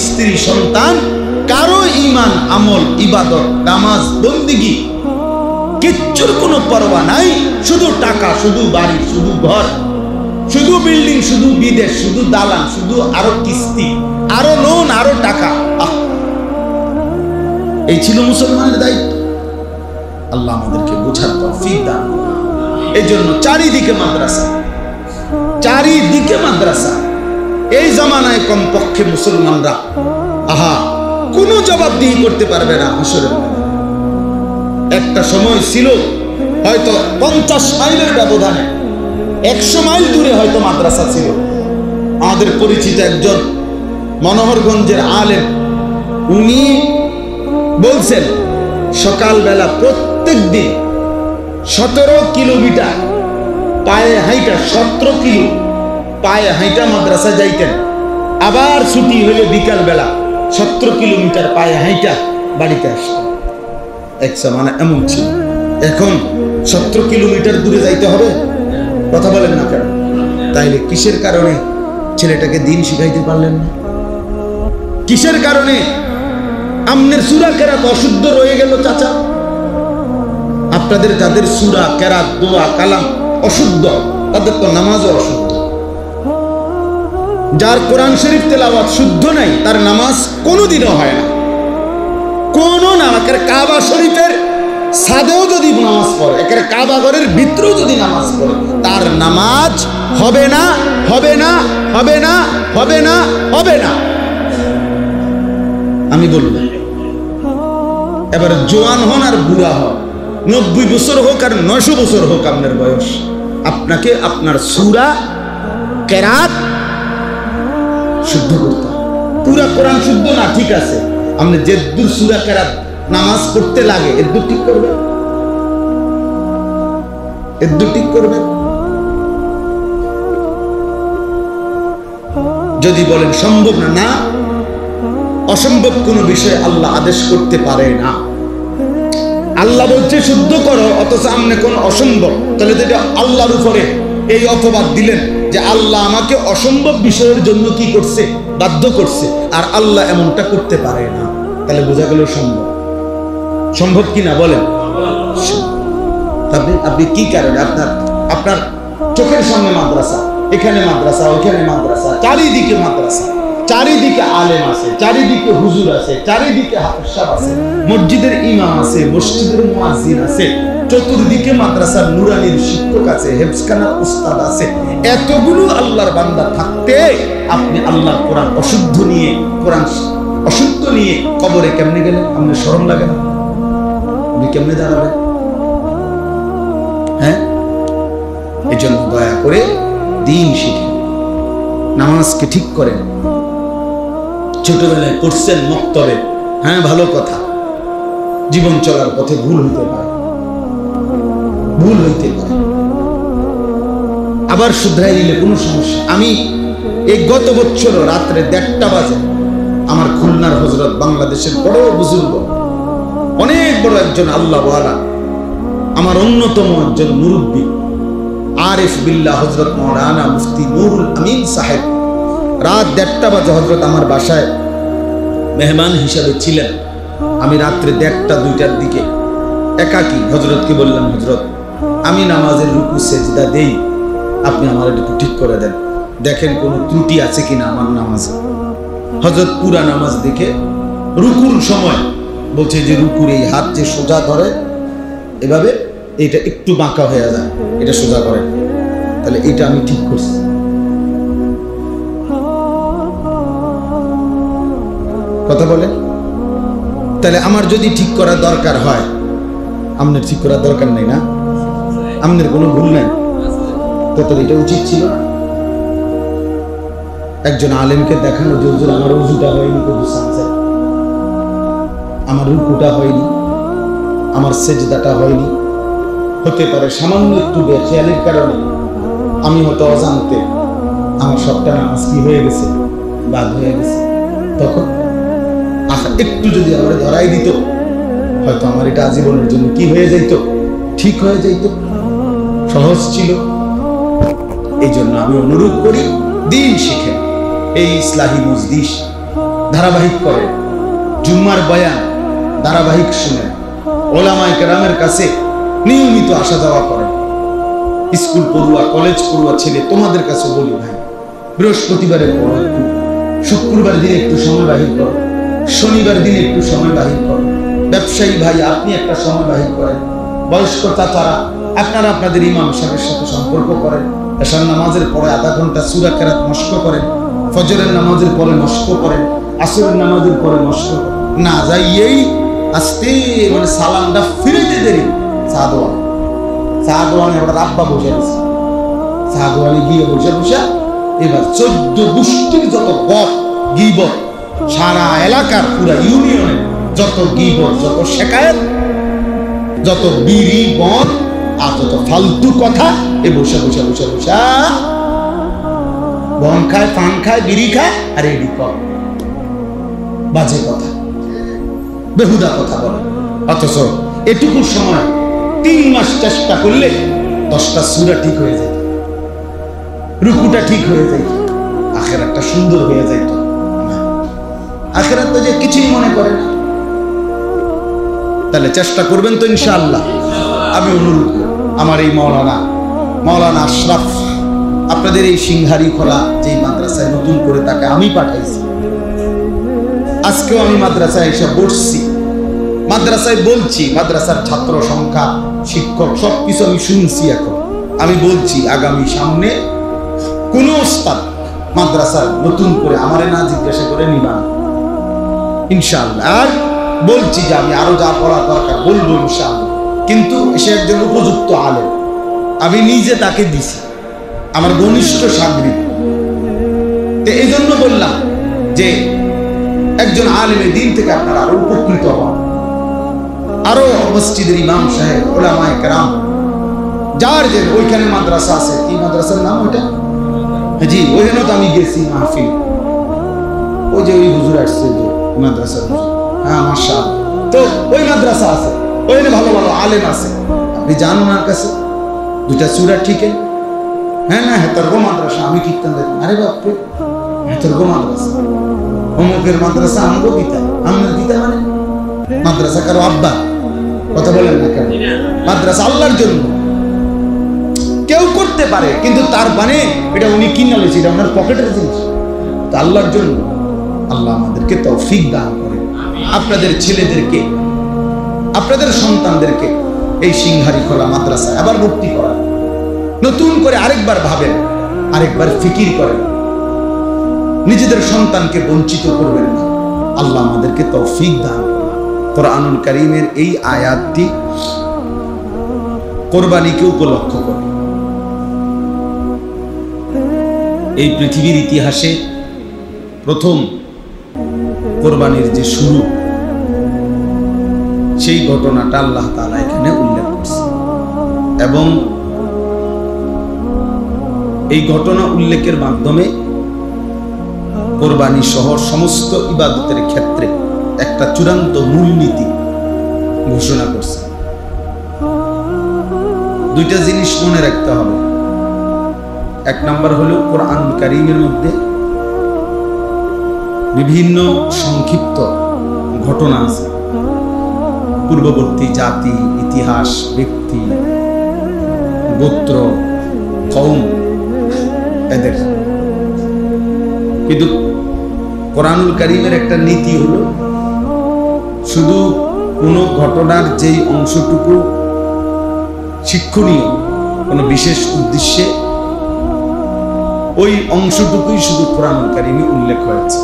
স্ত্রী, সন্তান, কারো ঈমান, আমল, ইবাদত, নামাজ, বন্দেগী কিচ্ছুর কোনো পরোয়া নাই। শুধু টাকা, শুধু বাড়ি, শুধু ঘর, শুধু বিল্ডিং, শুধু বিদেশ, শুধু দালান, শুধু আরো কিস্তি, আরো লোন, আরো টাকা। এই ছিল মুসলমানের দায়িত্ব। আল্লাহ আমাদেরকে বোঝার তৌফিক দান। এই জন্য চারিদিকে মাদ্রাসা, চারিদিকে মাদ্রাসা। এই জামানায় কমপক্ষে মুসলমানরা কোনো জবাবদিহি করতে পারবে না হাসরের ময়দানে। একটা সময় ছিল হয়তো 50 মাইলের ব্যবধানে, 100 মাইল দূরে হয়তো মাদ্রাসা ছিল। আমাদের পরিচিত একজন মনোহরগঞ্জের আলেম, উনি বলছেন সকালবেলা প্রত্যেক দিন 17 কিলোমিটার পায়ে হাইটা, 17 কিলো পায়ে হাইটা মাদ্রাসা যাইতেন। আবার ছুটি হলে বিকাল বেলা 17 কিলোমিটার পায়ে হাইটা বাড়িতে আসতেন। এক জামানা এমন ছিল। এখন 17 কিলোমিটার দূরে যাইতে হবে? কথা বলেন না কেন? তাইলে কিসের কারণে ছেলেটাকে দিন শিখাইতে পারলেন না? কিসের কারণে আমনের সূরা কেরাত অশুদ্ধ রয়ে গেল? চাচা, আপনাদের যাদের সূরা কেরাত, দোয়া, কালাম অশুদ্ধ, তাদের তো নামাজও অশুদ্ধ। যার কোরআন শরীফ তেলাওয়াত শুদ্ধ নাই, তার নামাজ কোনোদিনও হয় না। কোন নামাজের কাবা শরীফের সাদেও যদি নামাজ পড়ে, একের কাবা ঘরের ভিতরেও যদি নামাজ পড়ে, তার নামাজ হবে না, হবে না, হবে না, হবে না, হবে না। আমি বলবো এবার জোয়ান হন আর বুড়া হন, 90 বছর হোক আর 900 বছর হোক আপনার বয়স, আপনাকে আপনার সূরা কেরাত শুদ্ধ করতে হবে। পুরা কোরআন শুদ্ধ না, ঠিক আছে, আপনি যে দূর সূরা কেরাত নামাজ পড়তে লাগে এর দূর ঠিক করবেন, এর দূর ঠিক করবেন। যদি বলেন সম্ভব না, না, অসম্ভব কোন বিষয় আল্লাহ আদেশ করতে পারে না। আল্লাহ বলছে শুদ্ধ করো, অথচ আপনি কোন অসম্ভব, তাহলে যেটা আল্লাহর উপরে এই অপবাদ দিলেন যে আল্লাহ আমাকে অসম্ভব বিষয়ের জন্য কি করছে, বাধ্য করছে, আর আল্লাহ এমনটা করতে পারে না। তাহলে বোঝা গেল সম্ভব। সম্ভব কিনা বলেন? আপনি কি কারণে আপনার চোখের সামনে মাদ্রাসা, এখানে মাদ্রাসা, ওখানে মাদ্রাসা, চারিদিকে মাদ্রাসা, চারিদিকে আলেম আছে, চারিদিকে হুজুর আছে, চারিদিকে হাফেজ সাহেব আছে, মসজিদের ইমাম আছে, মসজিদের মুয়াজ্জিন আছে, চতুর্দিকে মাদ্রাসার নুরানির শিক্ষক আছে, হেফজখানার উস্তাদ আছে। এতগুলো আল্লাহর বান্দা থাকতে আপনি আল্লাহর কোরআন অশুদ্ধ নিয়ে, কোরআন অশুদ্ধ নিয়ে কবরে কেমনে গেলেন? আপনার শরম লাগে না? আপনি কেমনে দাঁড়াবেন? হ্যাঁ, এই জন্য দয়া করে দিন শিখেন, নামাজকে ঠিক করেন। ছোটবেলায় পড়ছেন মক্তবে, হ্যাঁ ভালো কথা, জীবন চলার পথে ভুল হইতে পারে, ভুল হইতে পারে, আবার শুধরাই নিলে কোনো সমস্যা। আমি এই গত বছর রাত্রে 1:30 বাজে আমার খুলনার হযরত, বাংলাদেশের বড় বুজুর্গ, অনেক বড় একজন আল্লাহ ওয়ালা, আমার অন্যতম একজন মুরব্বী আরিফ বিল্লাহ হযরত মাওলানা মুফতি নুরুল আমিন সাহেব, রাত 1:30 বাজে হযরত আমার বাসায় মেহমান হিসাবে ছিলেন। আমি রাত্রে 1:30-2টার দিকে একাকী হযরতকে বললাম, হযরত আমি নামাজের রুকু সেজদা দেই, আপনি আমার একটু ঠিক করে দেন, দেখেন কোনো ত্রুটি আছে কিনা আমার নামাজে। হযরত পুরা নামাজ দেখে রুকুর সময় বলছে যে রুকুর এই হাত যে সোজা ধরে এভাবে, এটা একটু বাঁকা হয়ে যায়, এটা সোজা করে, তাহলে এটা আমি ঠিক করছি। কথা বলে, তাহলে আমার যদি ঠিক করার দরকার হয়, আপনার ঠিক করার দরকার নেই না? আপনার কোনো ভুল নাই, তত এটা উচিত ছিল না? একজন আলেমকে দেখানো যে হুজুর আমার উজুটা হয়নি, আমার রুকুটা হয়নি, আমার সেজদাটা হয়নি, হতে পারে সামান্য একটু বেখেয়ালির কারণে আমি হয়তো অজান্তে আমার সবটা নামাজ কি হয়ে গেছে, বাদ হয়ে গেছে। তখন একটু যদি আমার ধরাই দিত, হয়তো আমার এটা আজীবনের জন্য কি হয়ে যাইত, ঠিক হয়ে যাইত, সহজ ছিল। এই জন্য আমি অনুরোধ করি, দিন শিখেন। এই ইসলাহি মজলিস ধারাবাহিক করেন, জুম্মার বয়ান ধারাবাহিক শুনেন, ওলামায়ে কেরামের কাছে নিয়মিত আসা যাওয়া করেন। স্কুল পড়ুয়া, কলেজ পড়ুয়া ছেলে, তোমাদের কাছে বলি ভাই, বৃহস্পতিবারের পর একটু, শুক্রবার দিনে একটু সময় বাহির করো, শনিবার দিনে একটু সময় বাহির করো। ব্যবসায়ী ভাই, আপনি একটা সময় বাহির করেন। বয়স্ক চাচারা, আপনারা আপনাদের ইমাম সাহেবের সাথে সম্পর্ক করেন। এশার নামাজের পরে আধা ঘন্টা সূরা কেরাত মশক করেন, ফজরের নামাজের পরে মশক করেন, আসরের নামাজের পরে মশক না যাইয়েই আস্তে মানে সালামটা ফিরেতে দেরি সাদওয়ানে ওটা আব্বা বসে আছে, সাদওয়ানে গিয়ে বসে বসে এবার 14 গোষ্ঠীর যত বদ গীবত, সারা এলাকার পুরা ইউনিয়নে যত গীবত, যত শেকায়েত, যত বিড়ি বন আর যত ফালতু কথা, এ বসে বসে বসে বসে বন খায়, পান খায়, বিড়ি খায়, আর এডি কর বাজে কথা, বেহুদা কথা বলে। অথচ এটুকু সময় 3 মাস চেষ্টা করলে 10টা সূরা ঠিক হয়ে যায়, রুকুটা ঠিক হয়ে যায়, আখিরাতটা সুন্দর হয়ে যায়। তো আখিরাত তো যে কিছুই মনে করে না। তাহলে চেষ্টা করবেন তো ইনশাআল্লাহ। আমি অনুরোধ করি, আমার এই মাওলানা আশরাফ আপনাদের এই সিংহারি খোলা যেই মাদ্রাসায় নতুন করে তাকে আমি পাঠাইছি, আজকেও আমি মাদ্রাসায় এসে বসছি, মাদ্রাসায় বলছি, মাদ্রাসার ছাত্র সংখ্যা, শিক্ষক সবকিছু আমি শুনছি। এখন আমি বলছি, আগামী সামনে কোন ওস্তাদ মাদ্রাসার নতুন করে আমারে না জিজ্ঞাসা করে নিবা না ইনশাআল্লাহ। আর বলছি যে আমি আরো যা পড়া দরকার বলবো ইনশাআল্লাহ, কিন্তু সে একজন উপযুক্ত আলেম, আমি নিজে তাকে দিছি, আমার ঘনিষ্ঠ সাগরিদ। তো এই জন্য বললাম যে একজন আলেমের দিন থেকে আপনারা আরো উপকৃত হন, আরো মসজিদের ইমাম সাহেব, ওলামায়ে কেরাম, যার যে ওইখানে মাদ্রাসা আছে, এই মাদ্রাসার নাম ওইটা, জি ওইখানে তো আমি গেছি মাহফিল, ওই যে ওই হুজুর আসছে যে মাদ্রাসার হুজুর, হ্যাঁ মাশাআল্লাহ। তো ওই মাদ্রাসা আছে, ওইখানে ভালো ভালো আলেম আছে, আপনি যান ওনার কাছে, 2টা সূরা ঠিক হ্যাঁ না হেতর্গ মাদ্রাসা, আমি কীর্তন দেখি, আরে বাপরে হেতর্গ মাদ্রাসা, অমুকের মাদ্রাসা আমগো গীতা, আমাদের গীতা মানে মাদ্রাসা কারো আব্বা, কথা বলেন না কেন? মাদ্রাসা আল্লাহর জন্য, কেউ করতে পারে, কিন্তু তার মানে এটা উনি কিনে নিয়েছে, এটা ওনার পকেটের জিনিস, তা আল্লাহর জন্য। আল্লাহ আমাদেরকে তৌফিক দান করে, আপনাদের ছেলেদেরকে, আপনাদের সন্তানদেরকে এই সিংহারি খোলা মাদ্রাসায় আবার ভর্তি করা, নতুন করে আরেকবার ভাবেন, আরেকবার ফিকির করেন, নিজেদের সন্তানকে বঞ্চিত করবেন না। আল্লাহ আমাদেরকে তৌফিক দান করে। কোরআনুল কারীমের এই আয়াতটি কোরবানিকে উপলক্ষ করে। এই পৃথিবীর ইতিহাসে প্রথম কোরবানির যে শুরু, সেই ঘটনাটা আল্লাহ তাআলা এখানে উল্লেখ করছে, এবং এই ঘটনা উল্লেখের মাধ্যমে কোরবানি সহ সমস্ত ইবাদতের ক্ষেত্রে একটা চূড়ান্ত মূলনীতি ঘোষণা করছে। 2টা জিনিস মনে রাখতে হবে। 1 নাম্বার হলো কোরআনুল কারীমের মধ্যে বিভিন্ন সংক্ষিপ্ত ঘটনা আছে, পূর্ববর্তী জাতি, ইতিহাস, ব্যক্তি, গোত্র, কওম, এদের। কিন্তু কোরআনুল কারীমের একটা নীতি হলো, শুধু কোনো ঘটনার যেই অংশটুকু শিক্ষণীয়, কোনো বিশেষ উদ্দেশ্যে, ওই অংশটুকুই শুধু কোরআনুল কারীমে উল্লেখ হয়েছে।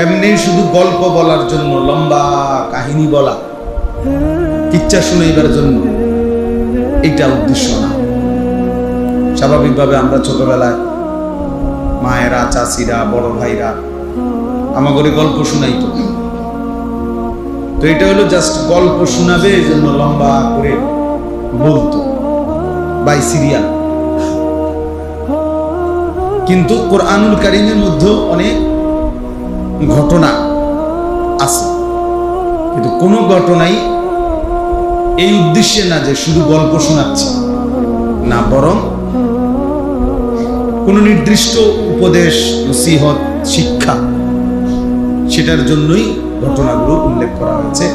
এমনি শুধু গল্প বলার জন্য, লম্বা কাহিনী বলা, কিচ্ছা শুনাইবার জন্য, এটা উদ্দেশ্য না। স্বাভাবিকভাবে আমরা ছোটবেলায় মায়েরা, চাচিরা, বড় ভাইরা আমাদের গল্প শুনাইতো, তো এটা হলো জাস্ট গল্প শোনাবে, এই জন্য লম্বা করে বলতো বাই সিরিয়াল। কিন্তু কোরআনুল কারীমের মধ্যে অনেক ঘটনা আছে, কিন্তু কোনো ঘটনাই এই উদ্দেশ্যে না যে শুধু গল্প শোনাচ্ছে, না, বরং কোনো নির্দিষ্ট উপদেশ, নসিহত, শিক্ষা সেটার জন্যই ঘটনাগুলো উল্লেখ করা হয়েছে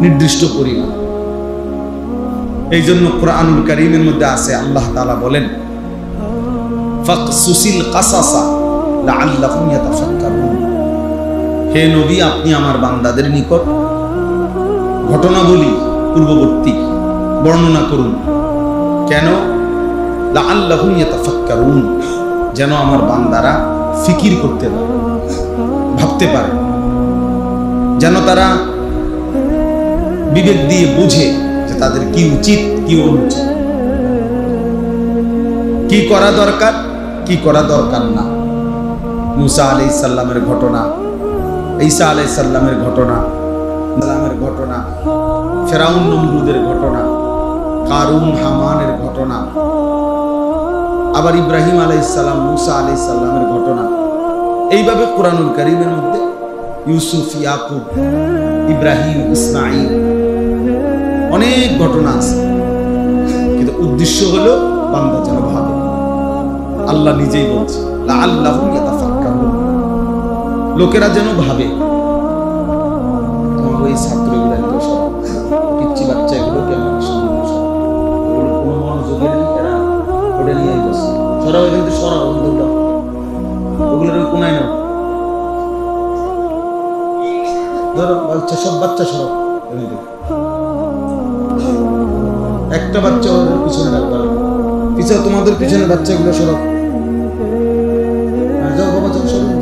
নির্দিষ্ট পরিমাণ। এই জন্য কোরআনুল কারীমের মধ্যে আছে, আল্লাহ তাআলা বলেন ফাকসুসিল কাসাসা লাআল্লাহুম ইয়াতাফাক্কারুন। হে নবী, আপনি আমার বান্দাদের নিকট ঘটনাবলী পূর্ববর্তী বর্ণনা করুন। কেন? লাআল্লাহুম ইয়াতাফাক্কারুন, যেন আমার বান্দারা ফিকির করতে পারে, ভাবতে পারে, যেন তারা বিবেক দিয়ে বুঝে যে তাদের কি উচিত কি অনুচিত, কি করা দরকার কি করা দরকার না। মুসা আলাইহিস সালামের ঘটনা, ঈসা আলাইহিস সালামের ঘটনা, ফেরাউন নমরুদের ঘটনা, কারুন হামানের ঘটনা, আবার ইব্রাহিম আলাইহিস সালাম মুসা আলাইহিস সালামের ঘটনা। এইভাবে কোরআনুল কারীমের মধ্যে ইউসুফ, ইয়াকুব, ইব্রাহিম, ইসমাঈল অনেক ঘটনা আছে। কিন্তু উদ্দেশ্য হলো বান্দা যেন ভাবে। আল্লাহ নিজেই বলছে লাআল্লাহুম ইয়াতাফাক্কারুন, লোকেরা যেন ভাবে। তোমার ওই ছাত্রগুলো পিচ্ছি বাচ্চাগুলো কেমন কোনো মনোযোগের এরা ওটা নিয়ে বসে সরাও, এখান থেকে সরাও, ওগুলোর ওই কোনায় নাও, ধরো বাচ্চা, সব বাচ্চা সরাও। একটা বাচ্চা ওদের পিছনে রাখবে, পিছনে তোমাদের পিছনে বাচ্চাগুলো সরাও। যাও বাবা, যাও, সরাও।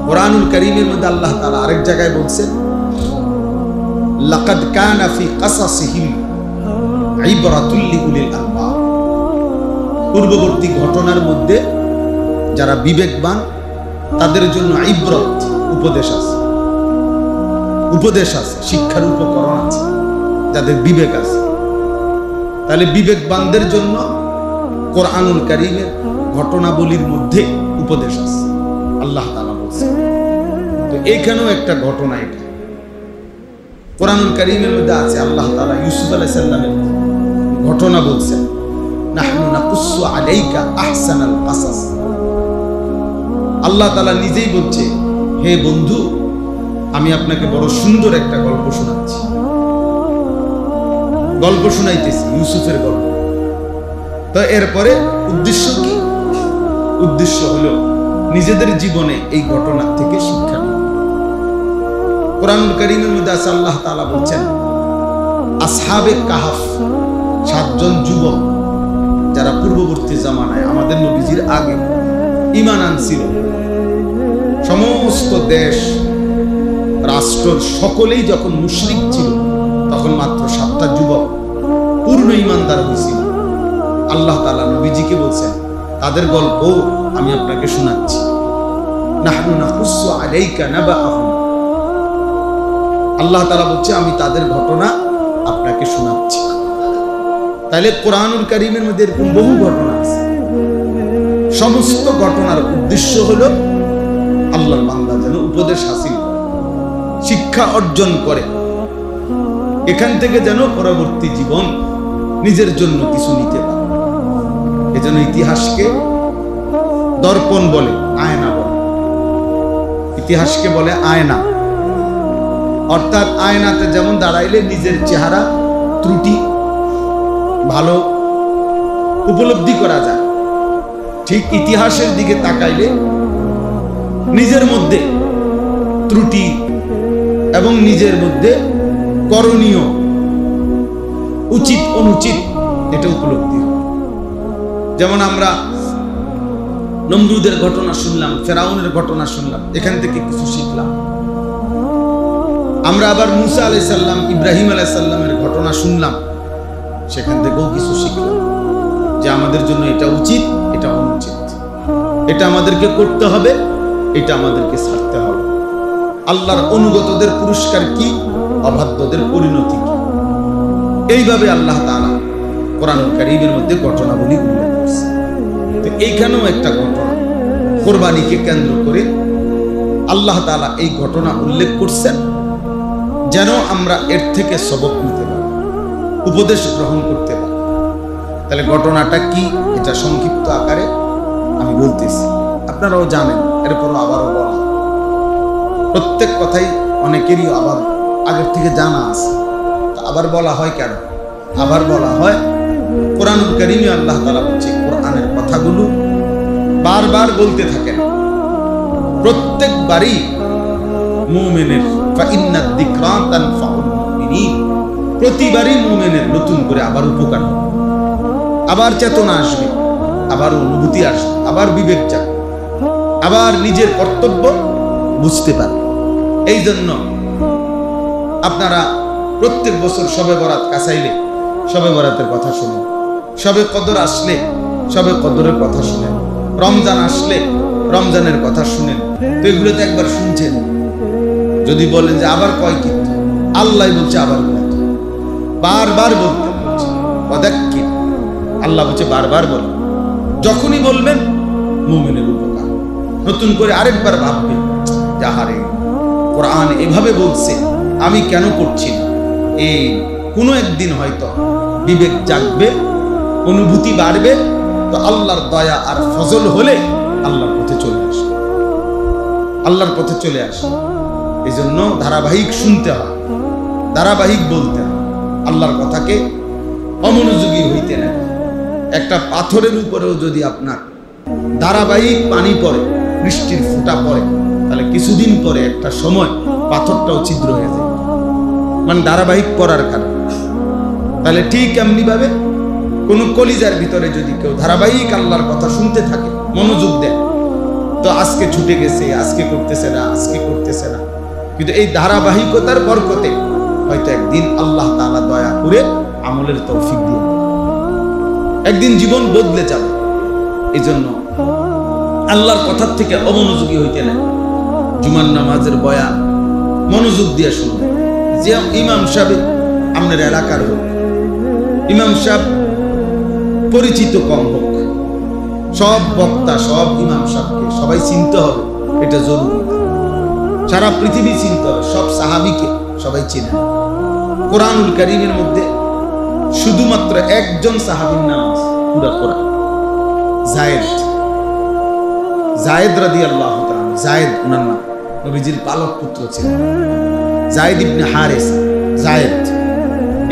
কোরআনুল কারীমের মধ্যে আল্লাহ তাআলা আরেক জায়গায় বলছেন লাকাদ কানা ফি কাসাসিহিম ইবরাতুল লিউলিল আলবাব। পূর্ববর্তী ঘটনার মধ্যে যারা বিবেকবান তাদের জন্য ইবরত, উপদেশ আছে, উপদেশ আছে, শিক্ষার উপকরণ আছে, যাদের বিবেক আছে। তাহলে বিবেকবানদের জন্য কোরআনুল কারীমের ঘটনাবলীর মধ্যে উপদেশ আছে, আল্লাহ তাআলা বলছেন। তো এইখানেও একটা ঘটনা, এটা কোরআনুল কারীমের মধ্যে আছে। আল্লাহ তাআলা ইউসুফ আলাইহিস সালামের ঘটনা বলছেন, নাহনু নাকুসু আলাইকা আহসানাল কাসাস। আল্লাহ তাআলা নিজেই বলছে, হে বন্ধু, আমি আপনাকে বড় সুন্দর একটা গল্প শোনাচ্ছি, গল্প শোনাইতেছি, ইউসুফের গল্প। তো এরপরে উদ্দেশ্য কি? উদ্দেশ্য হলো নিজেদের জীবনে এই ঘটনা থেকে শিক্ষা নেওয়া। কোরআনুল কারীমের মধ্যে আছে, আল্লাহ তাআলা বলছেন আসহাবে কাহাফ, 7 জন যুবক যারা পূর্ববর্তী জামানায় আমাদের নবীজির আগে ঈমান আনছিল। সমস্ত দেশ রাষ্ট্র সকলেই যখন মুশরিক ছিল, তখন মাত্র 7টা যুবক পূর্ণ ঈমানদার হয়েছিল। আল্লাহ তাআলা নবীজিকে বলছেন তাদের গল্প আমি আপনাকে শোনাচ্ছি। নাহনু নাকুসু আলাইকা নাবাআহুম। আল্লাহ তাআলা বলছে আমি তাদের ঘটনা আপনাকে শোনাচ্ছি। তাহলে কোরআনুল কারীমের মধ্যে এরকম বহু ঘটনা আছে। সমস্ত ঘটনার উদ্দেশ্য হলো আল্লাহর বান্দা যেন উপদেশ হাসিল করে, শিক্ষা অর্জন করে, এখান থেকে যেন পরবর্তী জীবন নিজের জন্য কিছু নিতে পারে। এজন্য ইতিহাসকে দর্পণ বলে, আয়না বলে। ইতিহাসকে বলে আয়না, অর্থাৎ আয়নাতে যেমন দাঁড়াইলে নিজের চেহারা ত্রুটি ভালো উপলব্ধি করা যায়, ঠিক ইতিহাসের দিকে তাকাইলে নিজের মধ্যে ত্রুটি এবং নিজের মধ্যে করণীয়, উচিত অনুচিত, এটা উপলব্ধি হয়। যেমন আমরা নমরুদের ঘটনা শুনলাম, ফেরাউনের ঘটনা শুনলাম, এখান থেকে কিছু শিখলাম। আমরা আবার মুসা আলাইহিস সালাম, ইব্রাহিম আলাইহিস সালামের ঘটনা শুনলাম, সেখান থেকেও কিছু শিখলাম যে আমাদের জন্য এটা উচিত, এটা অনুচিত, এটা আমাদেরকে করতে হবে, এটা আমাদেরকে ছাড়তে হবে। আল্লাহর অনুগতদের পুরস্কার কি, অবাধ্যদের পরিণতি কি। এইভাবে আল্লাহ তাআলা কোরআনুল কারীমের মধ্যে ঘটনাবলী উল্লেখ করছে। তো এইখানেও একটা ঘটনা, কোরবানিকে কেন্দ্র করে আল্লাহ তাআলা এই ঘটনা উল্লেখ করছেন যেন আমরা এর থেকে সবক নিতে পারি, উপদেশ গ্রহণ করতে পারি। তাহলে ঘটনাটা কি, এটা সংক্ষিপ্ত আকারে আমি বলতেছি, আপনারাও জানেন, এরপরও আবারও বলা, প্রত্যেক কথাই অনেকেরই আবার আগের থেকে জানা আছে। আবার বলা হয় কেন? আবার বলা হয় কোরআনুল কারীমে আল্লাহ তাআলা বলছে, কোরআনের কথাগুলো বারবার বলতে থাকেন, প্রত্যেকবারই মুমিনের ফাইন্নাদ যিকরা তানফাউল মুমিনিন, প্রতিবারই মুমিনের নতুন করে আবার উপকার হবে, আবার চেতনা আসবে, আবার অনুভূতি আসবে, আবার বিবেক জাগবে, আবার নিজের কর্তব্য বুঝতে পারবে। এই জন্য আপনারা প্রত্যেক বছর শবে বরাত কাছাইলে শবে বরাতের কথা শুনেন, শবে কদর আসলে শবে কদরের কথা শুনেন, রমজান আসলে রমজানের কথা শুনেন। তো এগুলো তো একবার শুনছেন, যদি বলেন যে আবার কয়, কিন্তু আল্লাহ বলছে আবার বলতে, বারবার বলতে বলছে, ওয়াদাক্কির, আল্লাহ বলছে বারবার বল। যখনই বলবেন মুমিনের উপকার, নতুন করে আরেকবার ভাববে, যাহারে কোরআন এভাবে বলছে, আমি কেন করছি না। এই কোনো একদিন হয়তো বিবেক জাগবে, অনুভূতি বাড়বে, তো আল্লাহর দয়া আর ফজল হলে আল্লাহর পথে চলে আসে, আল্লাহর পথে চলে আসে। এই জন্য ধারাবাহিক শুনতে হয়, ধারাবাহিক বলতে হয়, আল্লাহর কথাকে অমনোযোগী হইতে নেয়। একটা পাথরের উপরেও যদি আপনার ধারাবাহিক পানি পড়ে, বৃষ্টির ফোঁটা পড়ে, তাহলে কিছুদিন পরে একটা সময় পাথরটাও ছিদ্র হয়ে যায়, মানে ধারাবাহিক পড়ার কারণে। তাহলে ঠিক এমনি ভাবে কোন কলিজার ভিতরে যদি কেউ ধারাবাহিক আল্লাহর কথা শুনতে থাকে, মনোযোগ দেয়, তো আজকে ছুটে গেছে, আজকে করতেছে না, আজকে করতেছে না, কিন্তু এই ধারাবাহিকতার বরকতে হয়তো একদিন আল্লাহ তাআলা দয়া করে আমলের তৌফিক দিয়ে একদিন জীবন বদলে যাবে। এই জন্য আল্লাহর কথার থেকে অমনোযোগী হইতে নাই। জুমার নামাজের বয়ান মনোযোগ দিয়ে শুনবেন। যে ইমাম সাহেব আপনার এলাকার হোক, ইমাম সাহেব পরিচিত কম হোক, সব বক্তা সব ইমাম সাহেবকে সবাই চিনতে হবে, এটা জরুরি। সারা পৃথিবী চিনতে হবে, সব সাহাবীকে সবাই চিনে। কোরআনুল কারীমের মধ্যে শুধুমাত্র একজন সাহাবীর নাম আছে পুরো কোরআন, যায়েদ, যায়েদ রাদিয়াল্লাহু তাআলা। যায়েদ ওনার নাম, নবীজির পালক পুত্র ছিলেন যায়েদ ইবনে হারিসা। যায়েদ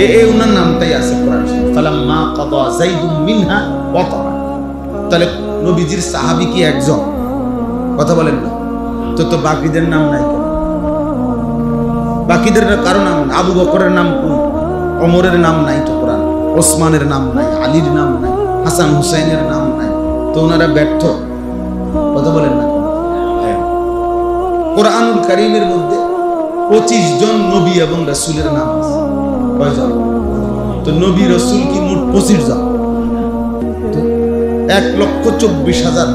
এই ওনার নামটাই আছে কোরআন শরীফ, ফালাম্মা কাদা যাইদুম মিনহা ওয়াতারা। তাহলে নবীজির সাহাবী কি একজন? কথা বলেন না তো বাকিদের নাম নাই কেন? বাকিদের কারো নাম, আবু বকরের নাম কই? ওমরের নাম নাই তো কোরআন, ওসমানের নাম নাই, আলীর নাম নাই, হাসান হুসাইনের নাম নাই, তো ওনারা ব্যর্থ। কথা বলেন না। কোরআনুল কারীমের মধ্যে 25 জন নবী এবং রাসূলের নাম আছে। কয়জন? তো নবী রাসূল কি মোট 25 জন? তো 1,24,000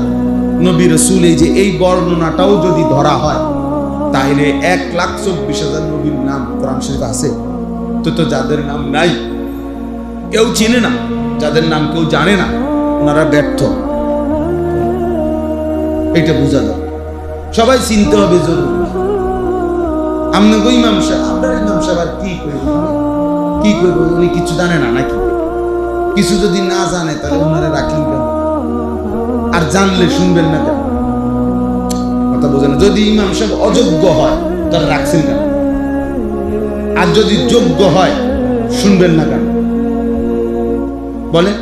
নবী রাসূল। এই যে এই বর্ণনাটাও যদি ধরা হয়, তাহলে 1,24,000 নবীর নাম কোরআন শরীফে আছে। তো যাদের নাম নাই, কেউ চিনে না, যাদের নাম কেউ জানে না, ওনারা ব্যর্থ। এটা বোঝা যায়, সবাই চিনতে হবে জরুরি। আপনাকে ইমাম সাহেব, আপনার ইমাম সাহেব আর কি করবো, উনি কিছু জানে না নাকি? কিছু যদি না জানে তাহলে ওনারা রাখলেন কেন? আর জানলে শুনবেন না কেন? কথা বোঝেন। যদি ইমাম সাহেব অযোগ্য হয় তাহলে রাখছেন কেন? আর যদি যোগ্য হয় শুনবেন না কেন? বলে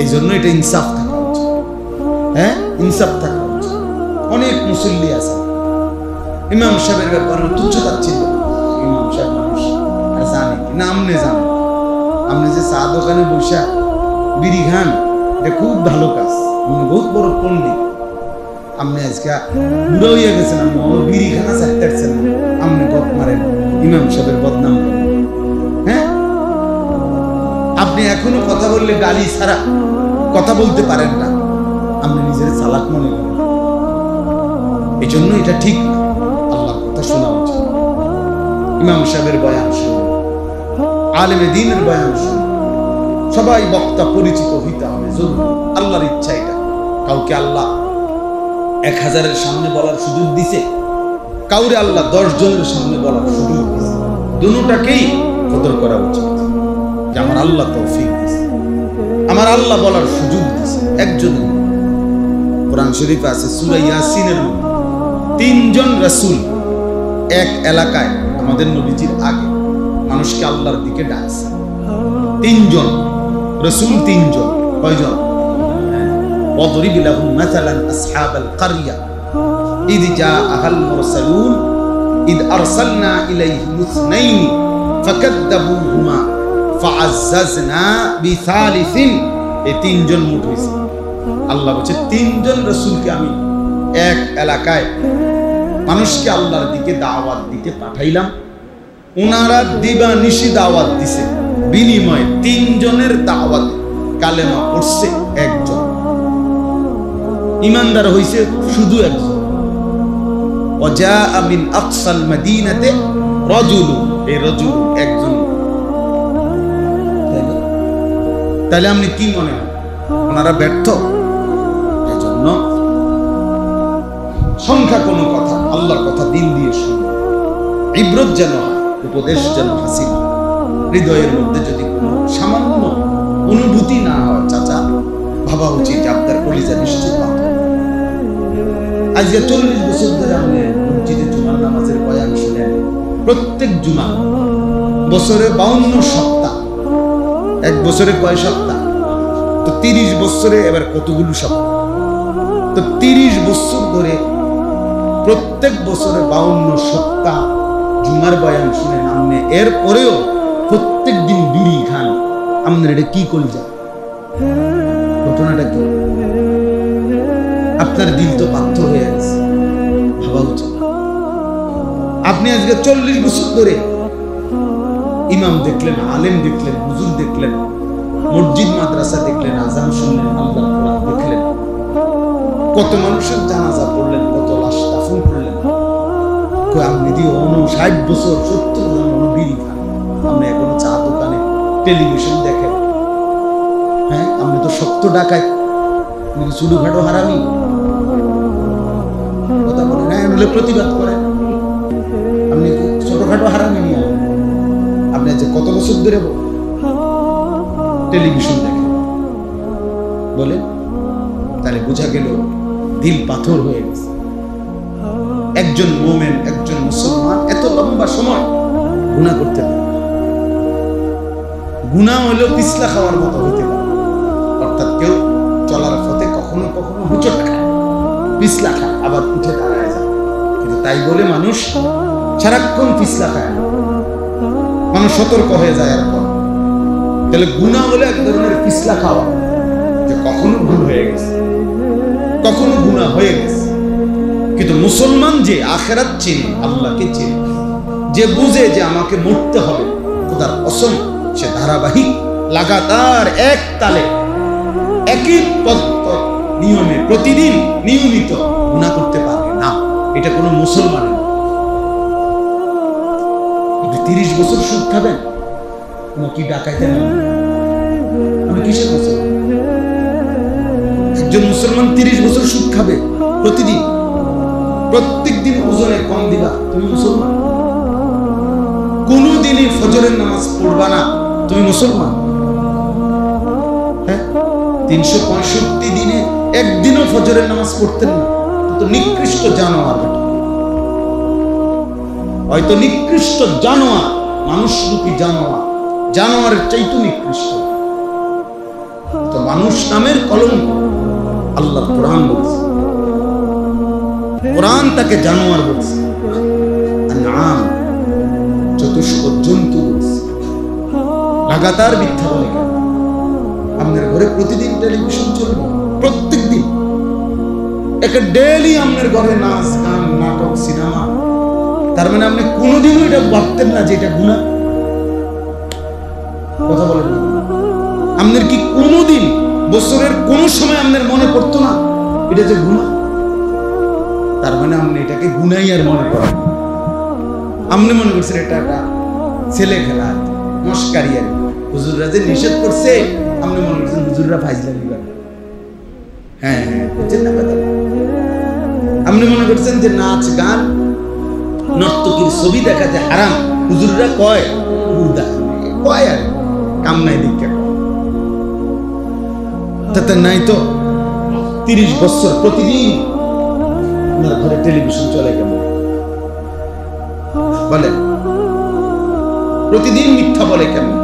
এই জন্য এটা ইনসাফ থাকা উচিত। হ্যাঁ, ইনসাফ থাকা উচিত। অনেক মুসল্লি আছে ইমাম সাহেবের ব্যাপারে তুচ্ছ-তাচ্ছিল্য। ইমাম সাহেব মানুষ আর জানে কি না? আমনে জানে, আপনি যে চা দোকানে বসে বিড়ি খান, এটা খুব ভালো কাজ, আপনি বহুত বড় পণ্ডিত। আপনি আজকে বুড়ো হইয়া গেছেন, আপনি বিড়ি খানা চাইতেছেন, আপনি গপ মারেন, ইমাম সাহেবের বদনাম করেন। হ্যাঁ, আপনি এখনো কথা বললে গালি ছাড়া কথা বলতে পারেন না, আপনি নিজের চালাক মনে করেন। এই জন্য এটা ঠিক না, আল্লাহর কথা শোনা উচিত। ইমাম সাহেবের বয়ান শুনুন, আলেমে দ্বীনের বয়ান শুনুন। সবাই বক্তা পরিচিত হইতে হবে জরুরি, আল্লাহর ইচ্ছা এটা। কাউকে আল্লাহ 1000-এর সামনে বলার সুযোগ দিছে, কাউরে আল্লাহ 10 জনের সামনে বলার সুযোগ দিছে। দুটোটাকেই কদর করা উচিত যে আমার আল্লাহ তৌফিক দিছে, আমার আল্লাহ বলার সুযোগ দিছে। একজন কোরআন শরীফে আছে সূরা ইয়াসিনের মধ্যে তিনজন রাসূল এক এলাকায় আমাদের নবীজির আগে মানুষকে আল্লাহর দিকে ডাকছে। তিনজন রাসূল, তিনজন। কয়জন? ওয়াদরিব লাহুম মাসালান আসহাবাল কারইয়া ইদ জাআহাল মুরসালুন ইদ আরসালনা ইলাইহিম ইসনাইন ফাকাদ্দাবুহুমা ফাআজ্জাজনা বিসালিসিন। এই তিনজন মোট হয়েছে। আল্লাহ বলছে তিনজন রাসূলকে আমি এক এলাকায় মানুষকে আল্লাহর দিকে দাওয়াত দিতে পাঠাইলাম। ওনারা দিবানিশি দাওয়াত দিছে, বিনিময়ে তিনজনের দাওয়াত কালেমা পড়ছে একজন, ইমানদার হইছে শুধু একজন। ওয়াজাআ মিন আকসাল মাদিনাতে রাজুল, এই রাজুল একজন। তাহলে আপনি কি মনে হয় ওনারা ব্যর্থ? এই জন্য সংখ্যা কোনো কথা, আল্লাহর কথা দিল দিয়ে শুনবে। ইবরত যেন হয়, উপদেশ যেন হাসিল। হৃদয়ের মধ্যে যদি কোনো সামান্য অনুভূতি না হয়, চাচা ভাবা উচিত আপনার কলিজা নিশ্চিত পাথর। আজকে 40 বছর ধরে আপনি মসজিদে জুমার নামাজের বয়ান শুনেন। প্রত্যেক জুমা বছরে 52 সপ্তাহ, এক বছরে কয় সপ্তাহ? তো 30 বছরে এবার কতগুলো সপ্তাহ? তো 30 বছর ধরে প্রত্যেক বছরে 52 সপ্তাহ জুমার বয়ান শুনেন আপনি, এরপরেও প্রত্যেক দিন বিড়ি খান। আপনার এটা কি কলিজা? ঘটনাটা কি? আপনার দিল তো পাথর হয়ে গেছে, ভাবা উচিত। আপনি আজকে 40 বছর ধরে ইমাম দেখলেন, আলেম দেখলেন, হুজুর দেখলেন, মসজিদ মাদ্রাসা দেখলেন, আজান শুনলেন, আল্লাহর কোরআন দেখলেন, কত মানুষের জানাজা পড়লেন, কত লাশ দাফন করলেন। আপনি দিয়ে 60 বছর 70 জন বিড়ি খান, আপনি এখনো চা দোকানে টেলিভিশন দেখেন। হ্যাঁ, আপনি তো শক্ত ডাকায়, ছোটখাটো হারামি। কথা বলেন, হ্যাঁ বলে প্রতিবাদ করেন। আপনি ছোটখাটো হারামি নিয়ে আপনি যে কত বছর ধরে টেলিভিশন দেখেন বলে, তাহলে বোঝা গেল দিল পাথর হয়ে গেছে। একজন মুমিন, একজন মুসলমান এত লম্বা সময় গুনাহ করতে পারে। গুনাহ হলেও পিছলা খাওয়ার মতো হইতে পারে, অর্থাৎ কেউ চলার পথে কখনো কখনো হুচট খায়, পিছলা খায়, আবার উঠে দাঁড়ায় যায়। কিন্তু তাই বলে মানুষ সারাক্ষণ পিছলা খায়, মানুষ সতর্ক হয়ে যায়। এরপর তাহলে গুনাহ হলে এক ধরনের পিছলা খাওয়া, যে কখনো ভুল হয়ে গেছে, কখনো গুনাহ হয়ে গেছে। কিন্তু মুসলমান যে আখিরাত চেনে, আল্লাহকে চেনে, যে বুঝে যে আমাকে মরতে হবে, খোদার কসম সে ধারাবাহিক লাগাতার এক তালে একই নিয়মে প্রতিদিন নিয়মিত গুনাহ করতে পারবে না। এটা কোনো মুসলমান। 30 বছর সুদ খাবেন, কি ডাকাইতে না? আমি কিসের মুসলমান? একজন মুসলমান 30 বছর সুদ খাবে প্রতিদিন, প্রত্যেক দিন ওজনে কম দিবা, তুমি মুসলমান? কোনদিনই ফজরের নামাজ পড়বা না, তুমি মুসলমান? হ্যাঁ, 365 দিনে একদিনও ফজরের নামাজ পড়তেন না, তো নিকৃষ্ট জানোয়ার। হয়তো নিকৃষ্ট জানোয়ার, মানুষরূপী জানোয়ার, জানোয়ারের চাইতে নিকৃষ্ট। তো মানুষ নামের কলঙ্ক আল্লাহ কোরআন বলছে, কোরআন তাকে জানোয়ার বলছে, আনআম চতুষ্প জন্তু বলছে। লাগাতার মিথ্যা বলে কেন? আপনার ঘরে প্রতিদিন টেলিভিশন চলবে, প্রত্যেক দিন একটা ডেইলি আপনার ঘরে নাচ গান নাটক সিনেমা। তার মানে আপনি কোনোদিনও এটা ভাবতেন না যে এটা গুনাহ? কথা বলেন, আপনার কি কোনোদিন বছরের কোন সময় আপনার মনে পড়তো না এটা যে গুনাহ? তার মানে আপনি এটাকে গুনাহই আর মনে করেন। আপনি মনে করছেন এটা একটা ছেলে খেলা, মস্কারি। আর হুজুররা যে নিষেধ করছে, আপনি মনে করছেন হুজুররা ফাইজলামি করে। হ্যাঁ, বুঝছেন না কথা? আপনি মনে করছেন যে নাচ গান নর্তকীর ছবি দেখাতে হারাম, হুজুররা কয় কয় আর কাম নাই দীক্ষা তাতে নাই তো। 30 বছর প্রতিদিন আপনার ঘরে টেলিভিশন চলে কেমন বলে? প্রতিদিন মিথ্যা বলে কেমন?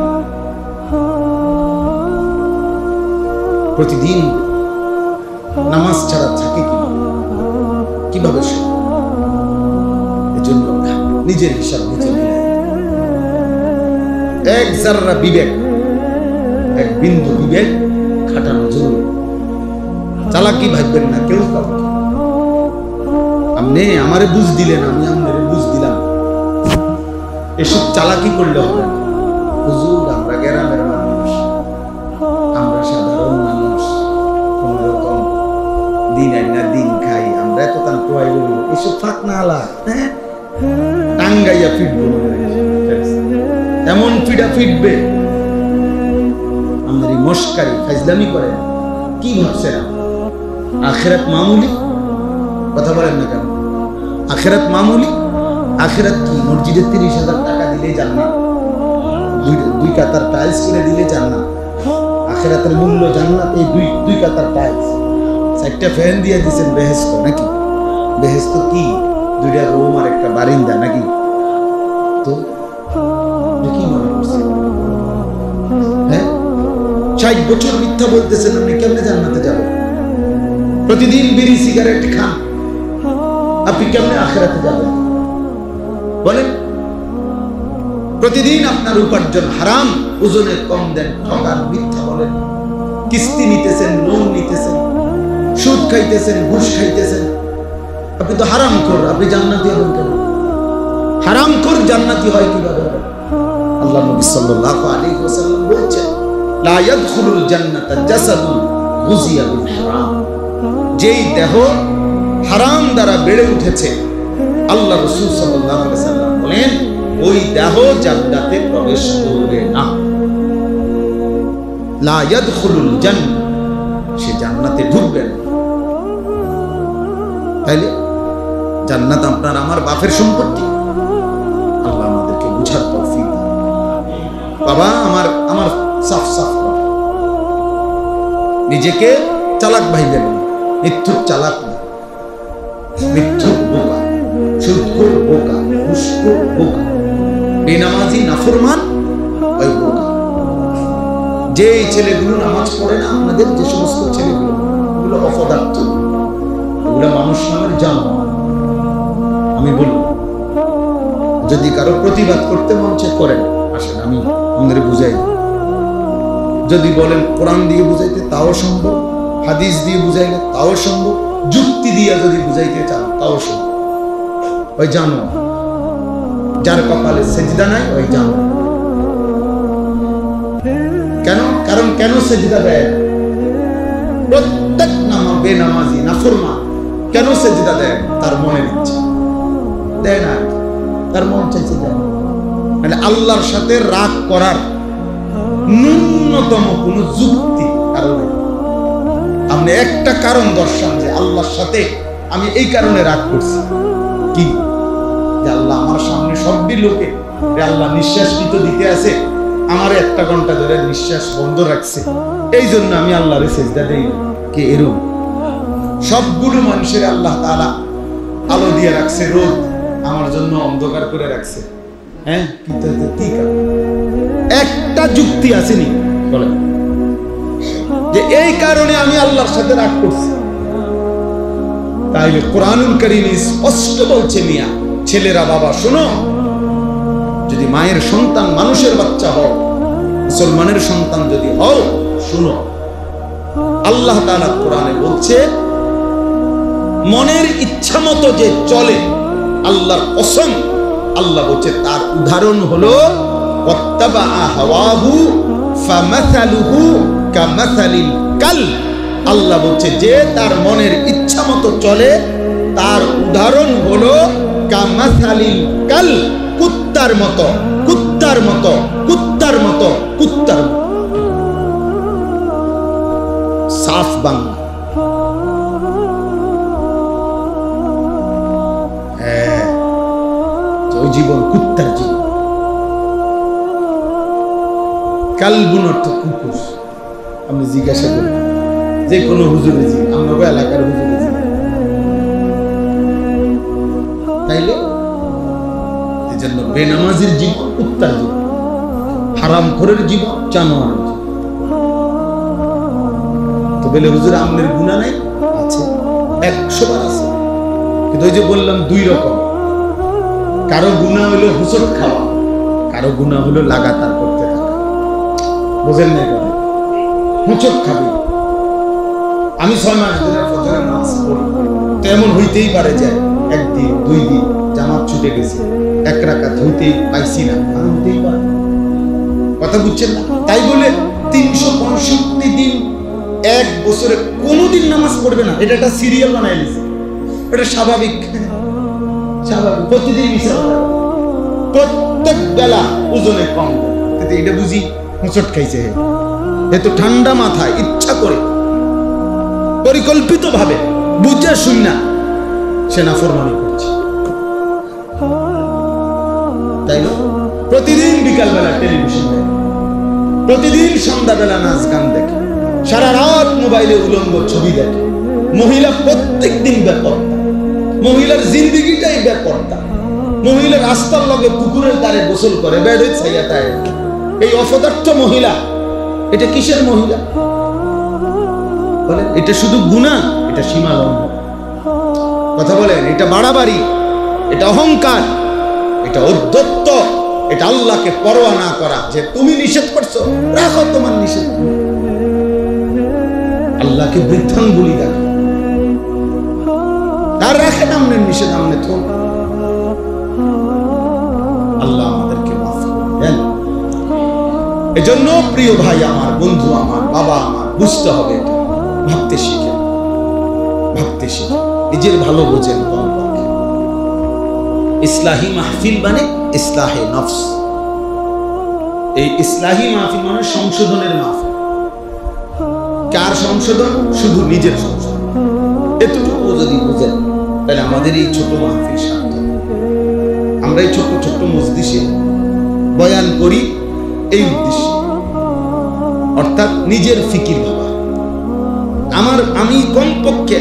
প্রতিদিন নামাজ ছাড়া থাকে কিভাবে? এজন্য নিজের হিসাব নিজে মিলাই, এক জাররা বিবেক, এক বিন্দু বিবেক খাটানো জরুরি। চালাকি ভাববেন না কেউ কাউকে। আপনি আমারে বুঝ দিলেন, আমি আপনারে বুঝ দিলাম, এসব চালাকি করলে হবে না। হুজুর আমরা গ্রামের মানুষ, আমরা সাধারণ মানুষ, কোন রকম দিন আইনা দিন খাই, আমরা এত তান টোয়াই বলবো, এসব ফাঁক না আলা, হ্যাঁ টাঙ্গাইয়া ফিটবো, এমন ফিডা ফিটবে। আমাদের মস্কারি ফাইজলামি করে কি ভাবছেন? আখিরাত মামুলি? কথা বলেন না কেন? আখিরাত মামুলি? আখিরাত কি মসজিদে 30,000 টাকা দিলে জান্নাত, দুই কাতার টাইলস কিনে দিলে জান্নাত। আখিরাতের মূল্য জান্নাত এই দুই কাতার টাইলস, 4টা ফ্যান দিয়ে দিয়েছেন বেহেশত নাকি? বেহেশত কি 2টা রুম আর একটা বারিন্দা নাকি? তো কি মনে করছেন? হ্যাঁ 60 বছর মিথ্যা বলতেছেন, আপনি কেমনে জান্নাতে যাবেন? প্রতিদিন বিড়ি সিগারেট খান, আপনি কেমনে আখিরাতে যাবেন বলেন? প্রতিদিন আপনার উপার্জন হারাম, ওজনে কম দেন, ঠকান, মিথ্যা বলেন, কিস্তি নিতেছেন, লোন নিতেছেন, সুদ খাইতেছেন, ঘুষ খাইতেছেন, আপনি তো হারামখোর। আপনি জান্নাতি হবেন কেন? হারামখোর জান্নাতি হয় কিভাবে? আল্লাহ নবী সাল্লাল্লাহু আলাইহি ওয়াসাল্লাম বলেছেন, লা ইয়াদখুলুল জান্নাতা জাসাদুন গুযিয়া বিল হারাম। যেই দেহ হারাম দ্বারা বেড়ে উঠেছে, আল্লাহ রাসূল সাল্লাল্লাহু আলাইহি ওয়াসাল্লাম বলেন ওই দেহ জান্নাতে প্রবেশ করবে না। লা ইয়াদখুলুল জান্নাহ, সে জান্নাতে ঢুকবে না। তাইলে জান্নাত আপনার আমার বাপের সম্পত্তি। আল্লাহ আমাদেরকে বুঝার তৌফিক দান। বাবা আমার সাফ সাফ নিজেকে চালাক ভাইবেন, মিথ্যুক চালাক না, মিথ্যুক বোকা, সুদখোর বোকা, ঘুষখোর বোকা, বেনামাজি নাফরমান ওই বোকা। যে ছেলেগুলো নামাজ পড়ে না, আপনাদের যে সমস্ত ছেলেগুলো, ওগুলো অপদার্থ, ওগুলো মানুষ নামের জানোয়ার। আমি বলব, যদি কারো প্রতিবাদ করতে মন চায় করেন, আসেন আমি আপনাদের বুঝাই। যদি বলেন কোরআন দিয়ে বুঝাইতে তাও সম্ভব, হাদিস দিয়ে বুঝাইলে তাও সম্ভব, যুক্তি দিয়ে যদি বুঝাইতে চান তাও সম্ভব। ওই জানোয়ার, যার কপালে সেজদা নাই ওই জানোয়ার। কেন? কারণ কেন সেজদা দেয়? প্রত্যেক বেনামাজি নাফরমান কেন সেজদা দেয়? তার মনের ইচ্ছা দেয় না, তার মন চাইছে দেয়। মানে আল্লাহর সাথে রাগ করার ন্যূনতম কোন যুক্তি কারণে আপনি একটা কারণ দর্শান যে আল্লাহর সাথে আমি এই কারণে রাগ করছি। কি? যে আল্লাহ আমার সামনে সবটি লোকে আল্লাহ নিঃশ্বাস দিতে আছে, আমার 1 ঘন্টা ধরে নিঃশ্বাস বন্ধ রাখছে, এই জন্য আমি আল্লাহরে সেজদা দেই। কে এরকম? সবগুলো মানুষের আল্লাহ তাআলা আলো দিয়ে রাখছে, রোদ আমার জন্য অন্ধকার করে রাখছে। হ্যাঁ, কিন্তু কি কারণ? একটা যুক্তি আসেনি বলেন যে এই কারণে আমি আল্লাহর সাথে রাগ করছি। তাইলে কোরআনুল কারীম স্পষ্ট বলছে, মিয়া ছেলেরা বাবা শোনো, যদি মায়ের সন্তান মানুষের বাচ্চা হও, মুসলমানের সন্তান যদি হও, শুনো আল্লাহ তাআলা কোরআনে বলছে মনের ইচ্ছা মতো যে চলে, আল্লাহর কসম, আল্লাহ বলছে তার উদাহরণ হলো ওয়াত্তাবা হাওয়াহু ফামাসালুহু কামাসালিল কালব। আল্লাহ বলছে যে তার মনের ইচ্ছা মতো চলে, তার উদাহরণ হলো কামাসালিল কালব, কুত্তার মতো, কুত্তার মতো, কুত্তার মতো, কুত্তার মতো। সাফ বাংলা। হ্যাঁ, ওই জীবন কুত্তার জীবন। কালবুন অর্থ কুকুর। আপনি জিজ্ঞাসা করবেন যে কোনো হুজুরে জি, আমরা এলাকার হুজুরে জি। তাইলে এই জন্য বেনামাজির জীবন কুত্তার জীবন, হারামখোরের জীবন জানোয়ারের জীবন। তো বলে হুজুর আমনের গুনাহ নাই? আছে, 100 বার আছে। কিন্তু ওই যে বললাম 2 রকম, কারো গুনাহ হলো হুজুর খাওয়া, কারো গুনাহ হলো লাগাতার করতে থাকা। বুঝেন না? হুজুর খাবে। আমি 6 মাস ধরে ফজরের নামাজ পড়ি, তো এমন হইতেই পারে যে একদিন 2 দিন জামাত ছুটে গেছে, 1 রাকাত হইতেই পাইছি না, হইতেই পারে। কথা বুঝছেন না? তাই বলে 365 দিন 1 বছরে কোনোদিন নামাজ পড়বে না, এটা একটা সিরিয়াল বানাই দিয়েছে। এটা স্বাভাবিক, স্বাভাবিক। প্রতিদিন মিশা প্রত্যেক বেলা ওজনে কম, কিন্তু এটা বুঝি হোঁচট খাইছে। এ তো ঠান্ডা মাথায় ইচ্ছা করে পরিকল্পিত ভাবে বুঝে শুন না সে নাফরমানি করছে। তাই না? প্রতিদিন বিকালবেলা টেলিভিশন দেখে, প্রতিদিন সন্ধ্যাবেলা নাচ গান দেখে, সারা রাত মোবাইলে উলঙ্গ ছবি দেখে। মহিলা প্রত্যেক দিন বেপরতা, মহিলার জিন্দিগিটাই বেপরতা। মহিলা রাস্তার লগে পুকুরের ধারে গোসল করে, বেড়ে ছাইয়া তাই। এই অপদার্থ মহিলা, এটা কিসের মহিলা বলেন? এটা শুধু গুনাহ, এটা সীমা লঙ্ঘন। কথা বলেন? এটা বাড়াবাড়ি, এটা অহংকার, এটা ঔদ্ধত্য, এটা আল্লাহকে পরোয়া না করা। যে তুমি নিষেধ করছো, রাখো তোমার নিষেধ। আল্লাহকে বৃদ্ধাঙ্গুলি দেখো, তার রাখেন আমনের নিষেধ, আমনে তো। আল্লাহ আমাদেরকে মাফ করবেন। এজন্য প্রিয় ভাই আমার, বন্ধু আমার, বাবা আমার, বুঝতে হবে এটা। ভাবতে শিখে, ভাবতে শিখে, নিজের ভালো বোঝেন। ইসলাহি মাহফিল মানে ইসলাহে নফস। এই ইসলাহি মাহফিল মানে সংশোধনের মাহফিল। কার সংশোধন? শুধু নিজের সংশোধন। এতটুকু যদি বুঝেন তাহলে আমাদের এই ছোট মাহফিল সার্থক। আমরা এই ছোট ছোট মজলিসে বয়ান করি এই উদ্দেশ্যে, অর্থাৎ নিজের ফিকির ভাবা। আমি কমপক্ষে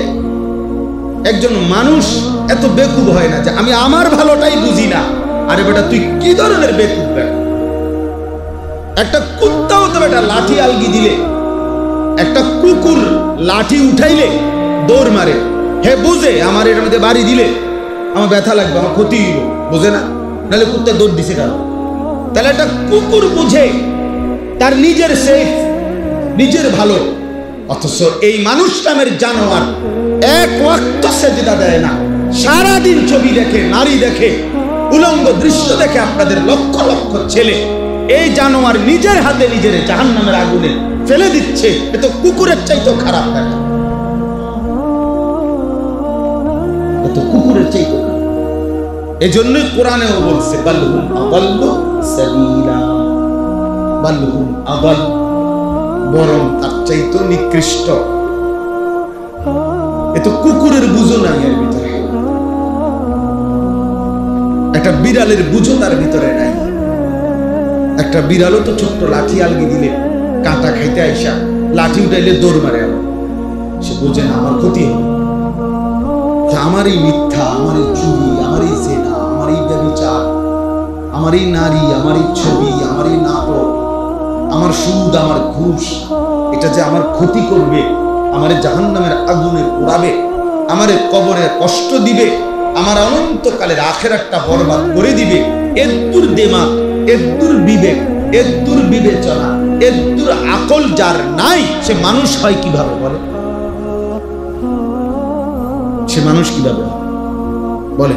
একজন মানুষ এত বেকুব হয় না যে আমি আমার ভালোটাই বুঝি না। আরে বেটা, তুই কি ধরনের বেকুব? একটা কুত্তাও তো বেটা লাঠি আলগি দিলে, একটা কুকুর লাঠি উঠাইলে দৌড় মারে। হে বুঝে আমার এর মধ্যে বাড়ি দিলে আমার ব্যথা লাগবে, আমার ক্ষতি হইব, বুঝে না? নাহলে কুত্তা দৌড় দিছে কেন? তাহলে একটা কুকুর বুঝে তার নিজের সেফ, নিজের ভালো। অথচ এই মানুষ নামের জানোয়ার 1 ওয়াক্ত সেজদা দেয় না, সারাদিন ছবি দেখে, নারী দেখে, উলঙ্গ দৃশ্য দেখে। আপনাদের লক্ষ লক্ষ ছেলে এই জানোয়ার নিজের হাতে নিজের জাহান্নামের আগুনে ফেলে দিচ্ছে। এ তো কুকুরের চাইতেও খারাপ ব্যাপার, এ তো কুকুরের চাইতেও। এজন্যই কোরআনেও বলছে বালহুম আদাল্লু সাবিলা, বালহুম আদাল, বরং তার চাইতেও নিকৃষ্ট। এ তো কুকুরের বুঝো নাই এর ভিতরে, একটা বিড়ালের বুঝো তার ভিতরে নাই। একটা বিড়ালও তো ছোট্ট লাঠি আলগি দিলে, কাঁটা খাইতে আইসা লাঠি উঠাইলে দৌড় মারে। সে বুঝে না আমার ক্ষতি হবে, আমার এই মিথ্যা, আমার এই চুরি, আমার এই জেনা, আমার এই ব্যভিচার, আমার এই নারী, আমার এই ছবি, আমার এই নাটক, আমার সুদ, আমার ঘুষ, এটা যে আমার ক্ষতি করবে, আমার জাহান্নামের আগুনে পোড়াবে, আমার কবরে কষ্ট দিবে, আমার অনন্তকালের আখিরাতটা বরবাদ করে দিবে। এদ্দুর দিমাগ, এদ্দুর বিবেক, এদ্দুর বিবেচনা, এদ্দুর আকল যার নাই, সে মানুষ হয় কিভাবে? বলে, সে মানুষ কিভাবে বলে?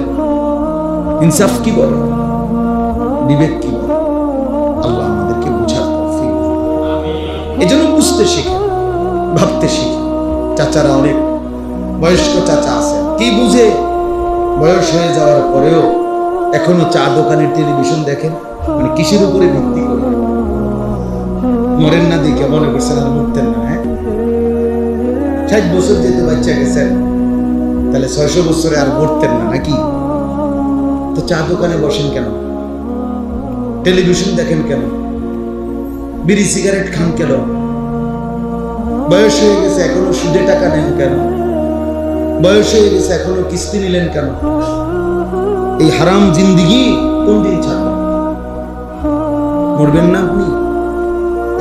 ইনসাফ কি বলে? বিবেক কি বলে? আল্লাহ আমাদেরকে বুঝার তৌফিক দান। এজন্য বুঝতে শিখে, ভাবতে শিখে। চাচারা, অনেক বয়স্ক চাচা আছে, কি বুঝে? বয়স হয়ে যাওয়ার পরেও এখনো চা দোকানের টেলিভিশন দেখেন। মানে কিসের উপরে ভিত্তি করে? মরেন না দিকে মনে করছেন আর মরতেন না। 60 বছর যেতে বাচ্চা গেছেন, তাহলে 600 বছরে আর মরতেন না নাকি? তো চা দোকানে বসেন কেন? টেলিভিশন দেখেন কেন? বিড়ি সিগারেট খান কেন? বয়স হয়ে গেছে এখনো সুদে টাকা নেন কেন? বয়স হয়ে গেছে এখনো কিস্তি নিলেন কেন? এই হারাম জিন্দিগি কোন দিন ছাড়বেন? মরবেন না আপনি?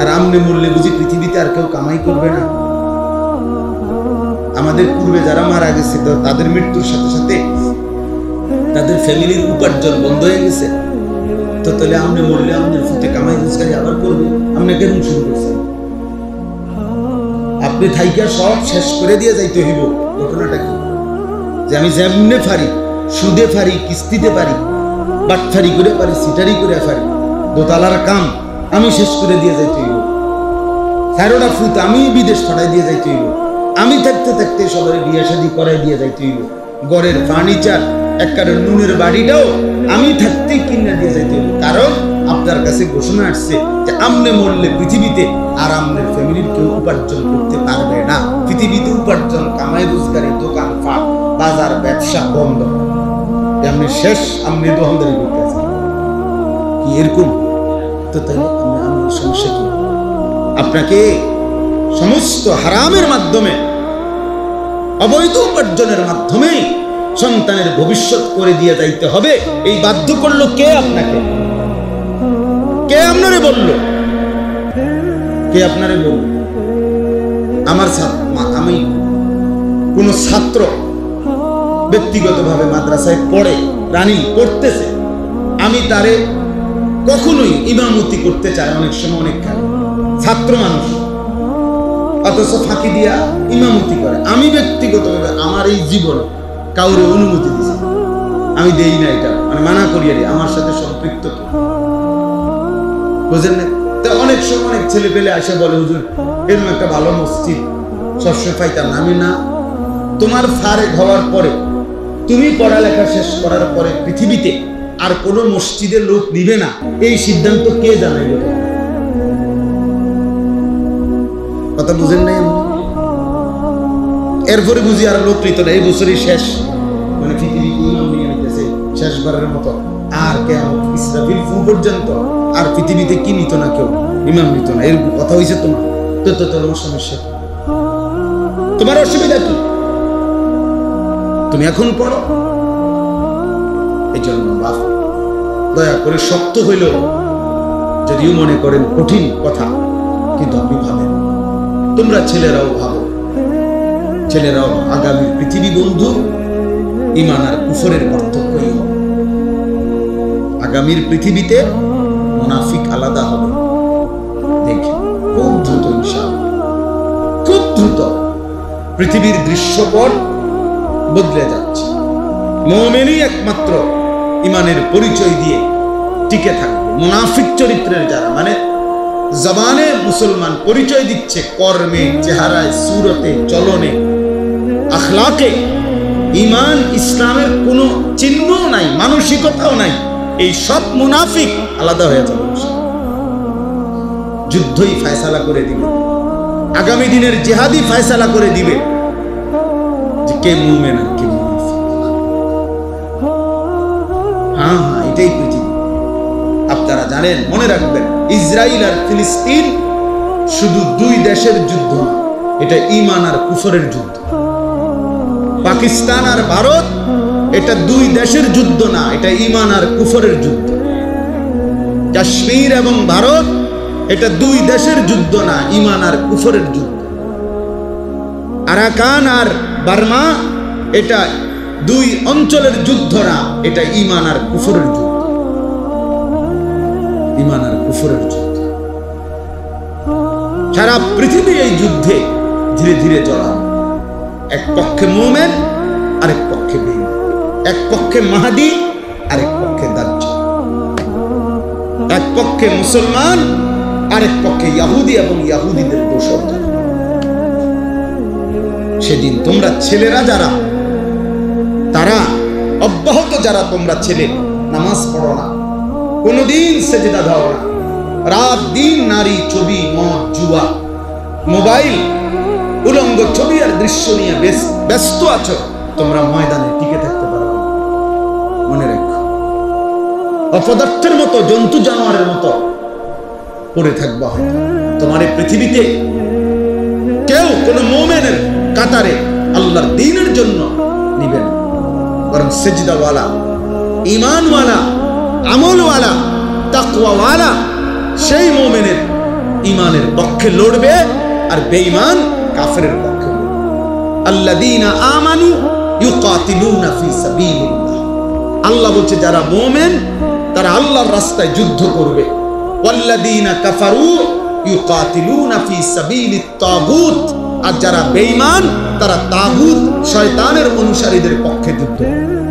আর আমনে মরলে বুঝি পৃথিবীতে আর কেউ কামাই করবে না? আমাদের পূর্বে যারা মারা গেছে তো তাদের মৃত্যুর সাথে সাথে তাদের ফ্যামিলির উপার্জন বন্ধ হয়ে গেছে। তো তাহলে আমনে মরলে আমাদের ফুটে কামাই রোজগারি আবার করবে? আপনি কেন শুরু করছেন? আপনি থাইকা সব শেষ করে দিয়ে যাইতে হইব। ঘটনাটা কি? যে আমি যেমনে পারি, সুদে পারি, কিস্তিতে পারি, বাটফারি করে পারি, সিটারি করে পারি, দোতলার কাম আমি শেষ করে দিয়ে যাইতে হইব। তেরোটা ফুট আমি বিদেশ পাঠাই দিয়ে যাইতে হইব। আমি থাকতে থাকতে সবাই বিয়ে শাদী করাই দিয়ে যাইতে হইব। ঘরের ফার্নিচার একবারে নুনের বাড়িটাও আমি থাকতেই কিনে দিয়ে যাইতে হইব। কারণ আপনার কাছে ঘোষণা আসছে যে আমনে মরলে পৃথিবীতে আর আমনের ফ্যামিলির কেউ উপার্জন করতে পারবে না। পৃথিবীতে উপার্জন, কামাই রোজগারি, দোকান ফাট, বাজার ব্যবসা বন্ধ। আপনি শেষ, আপনি দোকানদারি করতেছেন কি এরকম? তো তাই আমি সমস্যা কি? আপনাকে সমস্ত হারামের মাধ্যমে, অবৈধ উপার্জনের মাধ্যমে সন্তানের ভবিষ্যৎ করে দিয়ে যাইতে হবে। এই বাধ্য করলো কে আপনাকে? কে আপনারে বলল? কে আপনারে বলল? আমি কোন ছাত্র ব্যক্তিগতভাবে মাদ্রাসায় পড়ে, রানিং পড়তেছে, আমি তারে কখনোই ইমামতি করতে চাই। অনেক সময় অনেক ছাত্র মানুষ অথচ ফাঁকি দিয়া ইমামতি করে। আমি ব্যক্তিগতভাবে আমার এই জীবনে কাউরে অনুমতি দিছি? আমি দেই না, এটা মানে মানা করিয়া দিই। আমার সাথে সম্পৃক্ত কি বুঝেন না? অনেক সময় অনেক ছেলে পেলে আসে বলে, হুজুর এরকম একটা ভালো মসজিদ সবসময় পাইতাম না। আমি না, তোমার ফারেক হওয়ার পরে, তুমি পড়ালেখা শেষ করার পরে পৃথিবীতে আর কোনো মসজিদের লোক নিবে না, এই সিদ্ধান্ত কে জানাইল? কথা বুঝেন নাই? এরপরে বুঝি আর লোক নিত না, এই বছরই শেষ, মানে পৃথিবী ইমাম নিয়ে নিতেছে শেষবারের মতো। আর কেমন ইসরাফিল ফু পর্যন্ত আর পৃথিবীতে কি নিত না, কেউ ইমাম নিত না। এর কথা হয়েছে তোমার? তো তোমার সমস্যা, তোমার অসুবিধা কি? তুমি এখন পড়ো। এই জন্য বাপ দয়া করে, শক্ত হইল যদিও মনে করেন কঠিন কথা, কিন্তু আপনি ভাবেন, তোমরা ছেলেরাও ভাবো, ছেলেরাও আগামী পৃথিবী বন্ধু। ঈমান আর কুফরের পার্থক্যই হবে। আগামীর পৃথিবীতে মুনাফিক আলাদা হবে। দেখি খুব দ্রুত, ইনশাআল্লাহ খুব দ্রুত পৃথিবীর দৃশ্যপট বদলে যাচ্ছে। মুমিনই একমাত্র ঈমানের পরিচয় দিয়ে টিকে থাকবে। মুনাফিক চরিত্রের যারা, মানে জবানে মুসলমান পরিচয় দিচ্ছে, কর্মে, চেহারায়, সুরতে, চলনে, আখলাকে ঈমান ইসলামের কোনো চিহ্ন নাই, মানসিকতাও নাই, এই সব মুনাফিক আলাদা হয়ে যাবে। যুদ্ধই ফয়সালা করে দিবে, আগামী দিনের জিহাদি ফয়সালা করে দিবে যে কে মুমিন আর কে মুনাফিক। হ্যাঁ, এটাই পৃথিবী। আপনারা জানেন, মনে রাখবেন, ইসরায়েল আর ফিলিস্তিন শুধু দুই দেশের যুদ্ধ না, এটা ঈমান আর কুফরের যুদ্ধ। পাকিস্তান আর ভারত, এটা দুই দেশের যুদ্ধ না, এটা ঈমান আর কুফরের যুদ্ধ। কাশ্মীর এবং ভারত, এটা দুই দেশের যুদ্ধ না, ঈমান আর কুফরের যুদ্ধ। আরাকান আর বার্মা, এটা দুই অঞ্চলের যুদ্ধ না, এটা ঈমান আর কুফরের যুদ্ধ। ঈমান আর কুফরের যুদ্ধ। সারা পৃথিবী এই যুদ্ধে ধীরে ধীরে জড়াবে। এক পক্ষে মুমিন, আরেক পক্ষে বেঈমান। এক পক্ষে মাহদি, আরেক পক্ষে দাজ্জাল। এক পক্ষে মুসলমান, আরেক পক্ষে ইহুদি এবং ইহুদিদের দোসর। সেদিন তোমরা ছেলেরা যারা, তারা অব্যাহত যারা তোমরা ছেলে, নামাজ পড়ো না, কোনদিন সেজদা দাও না, রাত দিন নারী, ছবি, মদ, জুয়া, মোবাইল, উলঙ্গ ছবি আর দৃশ্য নিয়ে ব্যস্ত আছো, তোমরা ময়দানে টিকে থাকতে পারো। মনে রেখো, অপদার্থের মতো, জন্তু জানোয়ারের মতো পড়ে থাকবা। হয়তো তোমার এই পৃথিবীতে কেউ কোন মুমিনের কাতারে আল্লাহর দ্বীনের জন্য নিবেন, বরং সিজদাওয়ালা, ঈমানওয়ালা, আমলওয়ালা, তাকওয়াওয়ালা সেই মুমিনের ঈমানের পক্ষে লড়বে, আর বেঈমান কাফেরের পক্ষে লড়বে। আল্লাযীনা আমানু ইউকাতিলুনা ফি সাবিলিল্লাহ, আল্লাহ বলছে যারা মুমিন তারা আল্লাহর রাস্তায় যুদ্ধ করবে। ওয়াল্লাযীনা কাফারু ইউকাতিলুনা ফি সাবিলিত তাগুত, আর যারা বেঈমান তারা তাগুত শয়তানের অনুসারীদের পক্ষে যুদ্ধ করবে।